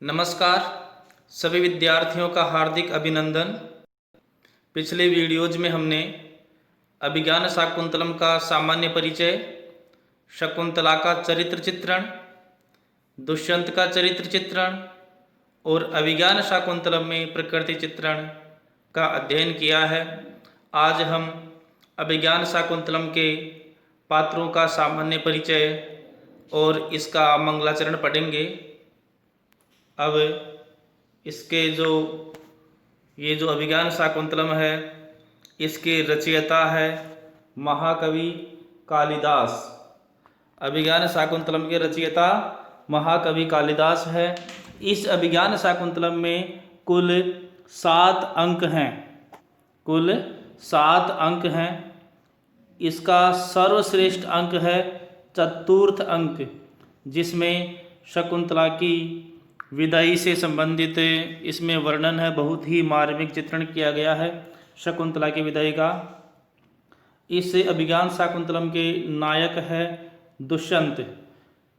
नमस्कार सभी विद्यार्थियों का हार्दिक अभिनंदन। पिछले वीडियोज में हमने अभिज्ञान शाकुंतलम का सामान्य परिचय, शकुंतला का चरित्र चित्रण, दुष्यंत का चरित्र चित्रण और अभिज्ञान शाकुंतलम में प्रकृति चित्रण का अध्ययन किया है। आज हम अभिज्ञान शाकुंतलम के पात्रों का सामान्य परिचय और इसका मंगलाचरण पढ़ेंगे। अब इसके ये जो अभिज्ञान शाकुंतलम है, इसके रचयिता है महाकवि कालिदास। अभिज्ञान शाकुंतलम के रचयिता महाकवि कालिदास है। इस अभिज्ञान शाकुंतलम में कुल 7 अंक हैं। कुल 7 अंक हैं। इसका सर्वश्रेष्ठ अंक है चतुर्थ अंक, जिसमें शकुंतला की विदाई से संबंधित इसमें वर्णन है। बहुत ही मार्मिक चित्रण किया गया है शकुंतला की विदाई का। इस अभिज्ञान शाकुंतलम के नायक है दुष्यंत,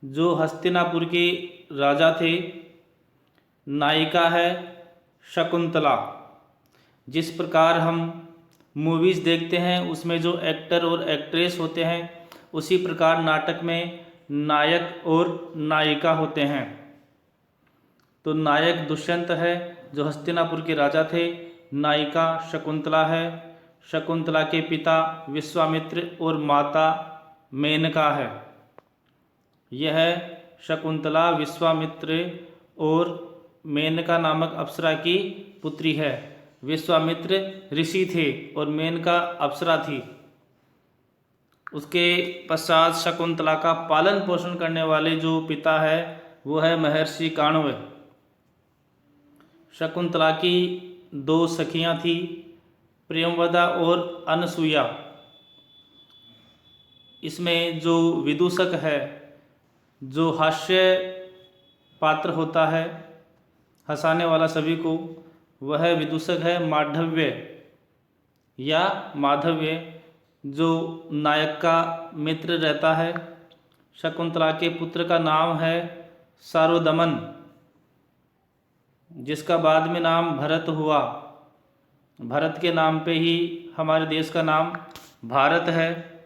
जो हस्तिनापुर के राजा थे। नायिका है शकुंतला। जिस प्रकार हम मूवीज़ देखते हैं उसमें जो एक्टर और एक्ट्रेस होते हैं, उसी प्रकार नाटक में नायक और नायिका होते हैं। तो नायक दुष्यंत है, जो हस्तिनापुर के राजा थे। नायिका शकुंतला है। शकुंतला के पिता विश्वामित्र और माता मेनका है। यह शकुंतला विश्वामित्र और मेनका नामक अप्सरा की पुत्री है। विश्वामित्र ऋषि थे और मेनका अप्सरा थी। उसके पश्चात शकुंतला का पालन पोषण करने वाले जो पिता है वो है महर्षि काण्व। शकुंतला की 2 सखियां थी, प्रेमवदा और अनसुया। इसमें जो विदूषक है, जो हास्य पात्र होता है, हंसाने वाला सभी को, वह विदूषक है माधव्य या माधव्य, जो नायक का मित्र रहता है। शकुंतला के पुत्र का नाम है सार्वदमन, जिसका बाद में नाम भरत हुआ। भरत के नाम पे ही हमारे देश का नाम भारत है।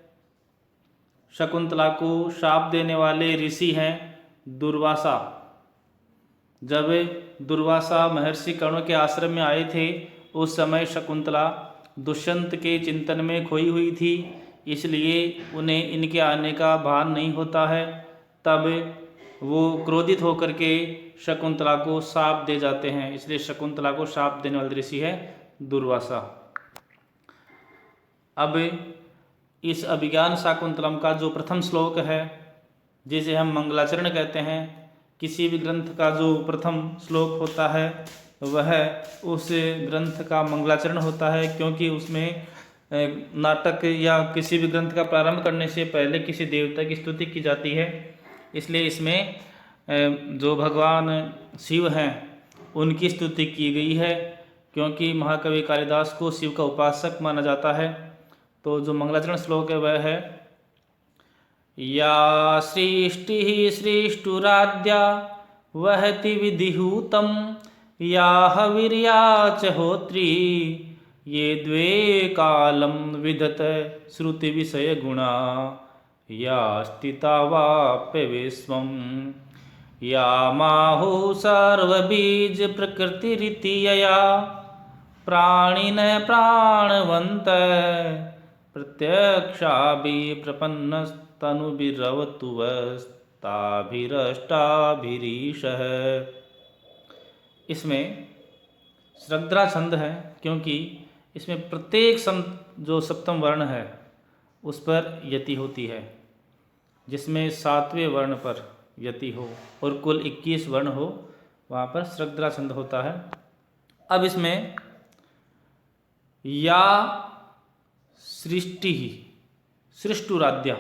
शकुंतला को शाप देने वाले ऋषि हैं दुर्वासा। जब दुर्वासा महर्षि कर्ण के आश्रम में आए थे, उस समय शकुंतला दुष्यंत के चिंतन में खोई हुई थी, इसलिए उन्हें इनके आने का भान नहीं होता है। तब वो क्रोधित होकर के शकुंतला को शाप दे जाते हैं। इसलिए शकुंतला को शाप देने वाले ऋषि है दुर्वासा। अब इस अभिज्ञान शाकुंतलम का जो प्रथम श्लोक है, जिसे हम मंगलाचरण कहते हैं, किसी भी ग्रंथ का जो प्रथम श्लोक होता है वह उस ग्रंथ का मंगलाचरण होता है, क्योंकि उसमें नाटक या किसी भी ग्रंथ का प्रारंभ करने से पहले किसी देवता की स्तुति की जाती है। इसलिए इसमें जो भगवान शिव हैं उनकी स्तुति की गई है, क्योंकि महाकवि कालिदास को शिव का उपासक माना जाता है। तो जो मंगलाचरण श्लोक है वह है, या सृष्टि सृष्टुराद्या वहति विधिहूतम या हविर्या च होत्री ये द्वे कालम विदत श्रुति विषय गुणा या स्थिता वाप्य विश्वम या माहु सर्वबीज प्रकृतिरिति यया प्राणिन प्राणवंत प्रत्यक्षाभि प्रपन्नस्तनुभिरवतुवस्ताभिरष्टाभिरीशः। इसमें श्रद्धा छंद है, क्योंकि इसमें प्रत्येक जो सप्तम वर्ण है उस पर यति होती है। जिसमें 7वें वर्ण पर यति हो और कुल 21 वर्ण हो, वहाँ पर श्रद्धा छंद होता है। अब इसमें या सृष्टि सृष्टुराद्या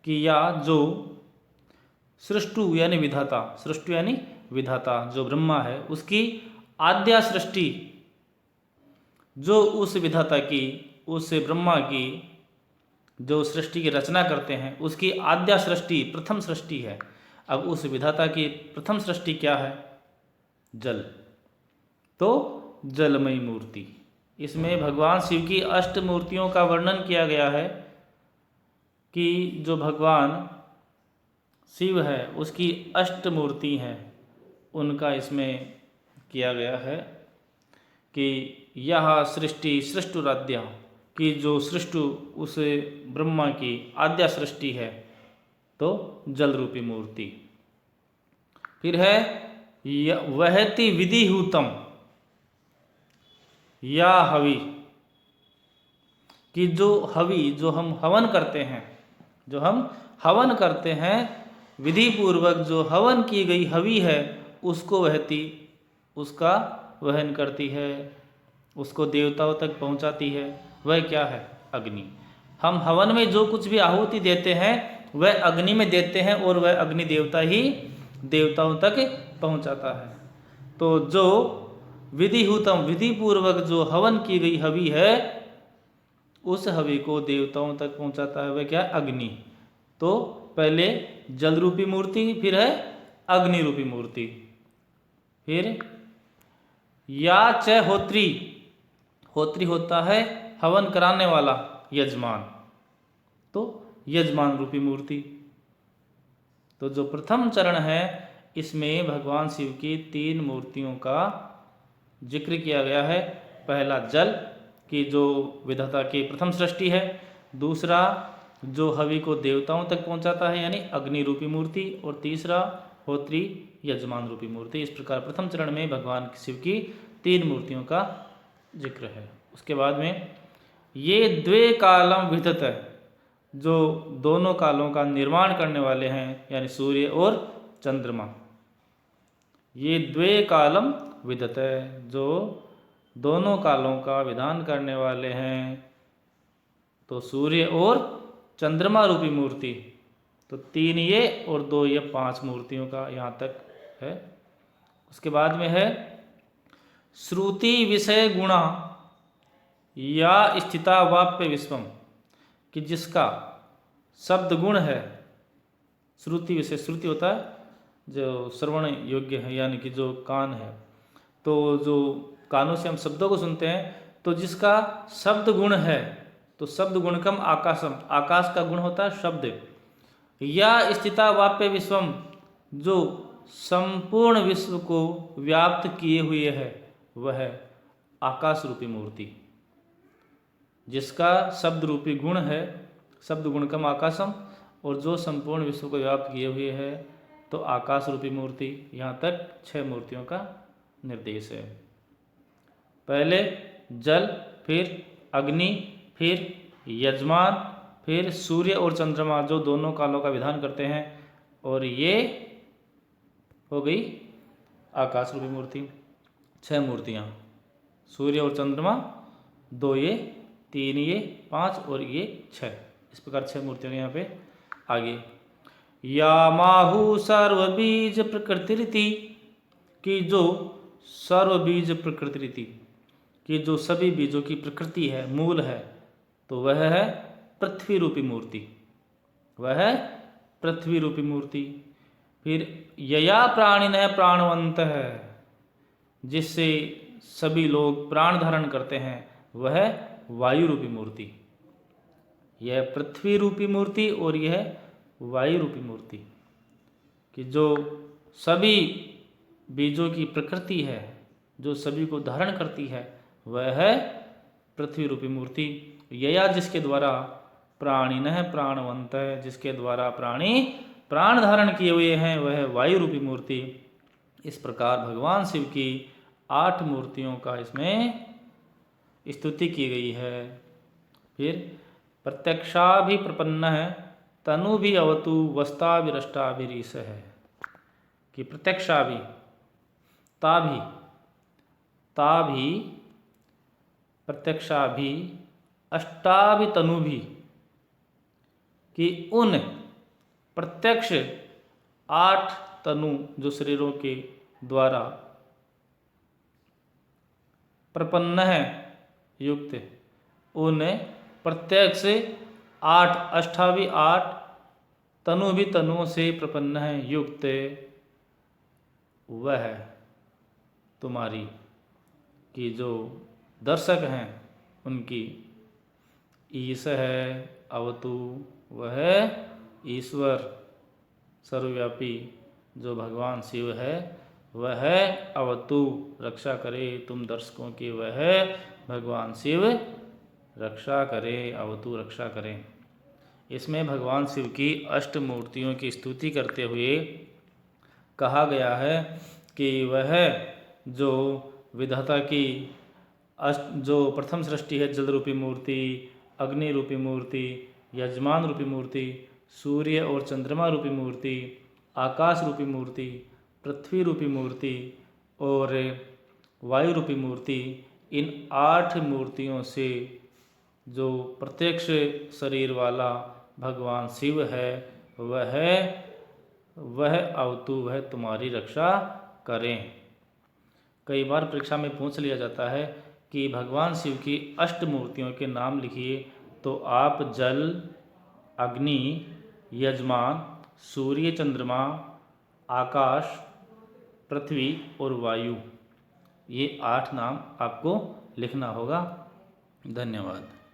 कि या जो सृष्टु यानी विधाता, सृष्टु यानी विधाता जो ब्रह्मा है, उसकी आद्या सृष्टि, जो उस विधाता की, उस ब्रह्मा की जो सृष्टि की रचना करते हैं, उसकी आद्या सृष्टि प्रथम सृष्टि है। अब उस विधाता की प्रथम सृष्टि क्या है? जल, तो जलमयी मूर्ति। इसमें भगवान शिव की अष्ट मूर्तियों का वर्णन किया गया है कि जो भगवान शिव है उसकी अष्ट मूर्ति हैं, उनका इसमें किया गया है कि यह सृष्टि सृष्टुराद्या, कि जो सृष्टि उस ब्रह्मा की आद्या सृष्टि है, तो जल रूपी मूर्ति। फिर है वहति विधिहूतम या हवि, कि जो हवि, जो हम हवन करते हैं, जो हम हवन करते हैं, विधि पूर्वक जो हवन की गई हवि है उसको वहती, उसका वहन करती है, उसको देवताओं तक पहुंचाती है। वह क्या है? अग्नि। हम हवन में जो कुछ भी आहुति देते हैं वह अग्नि में देते हैं और वह अग्नि देवता ही देवताओं तक पहुंचाता है। तो जो विधिहूतम, विधि पूर्वक जो हवन की गई हवि है उस हवि को देवताओं तक पहुंचाता है, वह क्या? अग्नि। तो पहले जल रूपी मूर्ति, फिर है अग्नि रूपी मूर्ति। फिर या च होत्री, होत्री होता है हवन कराने वाला, यजमान, तो यजमान रूपी मूर्ति। तो जो प्रथम चरण है इसमें भगवान शिव की 3 मूर्तियों का जिक्र किया गया है। पहला जल की जो विधाता की प्रथम सृष्टि है, दूसरा जो हवि को देवताओं तक पहुंचाता है यानी अग्नि रूपी मूर्ति, और तीसरा होत्री यजमान रूपी मूर्ति। इस प्रकार प्रथम चरण में भगवान शिव की 3 मूर्तियों का जिक्र है। उसके बाद में ये द्वे कालम विदत है, जो दोनों कालों का निर्माण करने वाले हैं यानी सूर्य और चंद्रमा। ये द्वे कालम विदत है, जो दोनों कालों का विधान करने वाले हैं, तो सूर्य और चंद्रमा रूपी मूर्ति। तो 3 ये और 2 ये 5 मूर्तियों का यहाँ तक है। उसके बाद में है श्रुति विषय गुणा या स्थिता वाप्य विश्वम, कि जिसका शब्द गुण है। श्रुति विषय, श्रुति होता है जो श्रवण योग्य है यानी कि जो कान है, तो जो कानों से हम शब्दों को सुनते हैं, तो जिसका शब्द गुण है, तो शब्द गुणकम आकाशम, आकाश का गुण होता है शब्द। या स्थिता वाप्य विश्वम, जो संपूर्ण विश्व को व्याप्त किए हुए है, वह आकाश रूपी मूर्ति। जिसका शब्द रूपी गुण है, शब्द गुणकम आकाशम, और जो संपूर्ण विश्व को व्याप्त किए हुए है, तो आकाश रूपी मूर्ति। यहाँ तक 6 मूर्तियों का निर्देश है। पहले जल, फिर अग्नि, फिर यजमान, फिर सूर्य और चंद्रमा, जो दोनों कालों का विधान करते हैं, और ये हो गई आकाश रूपी मूर्ति। 6 मूर्तियाँ, सूर्य और चंद्रमा, 2 ये, 3 ये, 5 और ये 6। इस प्रकार 6 मूर्तियों यहाँ पे आगे। या माहु सर्वबीज प्रकृति, की जो सर्वबीज प्रकृति, कि जो सभी बीजों की प्रकृति है, मूल है, तो वह है पृथ्वी रूपी मूर्ति, वह है पृथ्वी रूपी मूर्ति। फिर यया प्राणिनः प्राणवंत है, जिससे सभी लोग प्राण धारण करते हैं, वह वायु रूपी मूर्ति। यह पृथ्वी रूपी मूर्ति और यह वायु रूपी मूर्ति, कि जो सभी बीजों की प्रकृति है, जो सभी को धारण करती है, वह है पृथ्वी रूपी मूर्ति। यया, जिसके द्वारा प्राणिनः प्राणवंत है, जिसके द्वारा प्राणी प्राण धारण किए हुए हैं, वह वायु रूपी मूर्ति। इस प्रकार भगवान शिव की 8 मूर्तियों का इसमें स्तुति की गई है। फिर प्रत्यक्षाभिप्रपन्न है, तनु भी अवतु वस्ताभिरष्टाभिरीश है, कि प्रत्यक्षाभि, ताभि, ताभि, प्रत्यक्षाभि, अष्टाभि तनुभि, कि उन प्रत्यक्ष 8 तनु जो शरीरों के द्वारा प्रपन्न है, युक्त, उन प्रत्यक्ष 8 अष्टाभि 8 तनु भी तनुओं से प्रपन्न है, युक्त वह है। तुम्हारी, कि जो दर्शक हैं उनकी। ईश है अवतु, वह ईश्वर सर्वव्यापी जो भगवान शिव है वह अवतु रक्षा करे तुम दर्शकों की, वह भगवान शिव रक्षा करे, अवतु रक्षा करें। इसमें भगवान शिव की अष्ट मूर्तियों की स्तुति करते हुए कहा गया है कि वह जो विधाता की जो प्रथम सृष्टि है, जल रूपी मूर्ति, अग्नि रूपी मूर्ति, यजमान रूपी मूर्ति, सूर्य और चंद्रमा रूपी मूर्ति, आकाश रूपी मूर्ति, पृथ्वी रूपी मूर्ति और वायु रूपी मूर्ति, इन 8 मूर्तियों से जो प्रत्यक्ष शरीर वाला भगवान शिव है वह अवतु, वह तुम्हारी रक्षा करें। कई बार परीक्षा में पूछ लिया जाता है कि भगवान शिव की अष्ट मूर्तियों के नाम लिखिए, तो आप जल, अग्नि, यजमान, सूर्य चंद्रमा, आकाश, पृथ्वी और वायु, ये 8 नाम आपको लिखना होगा। धन्यवाद।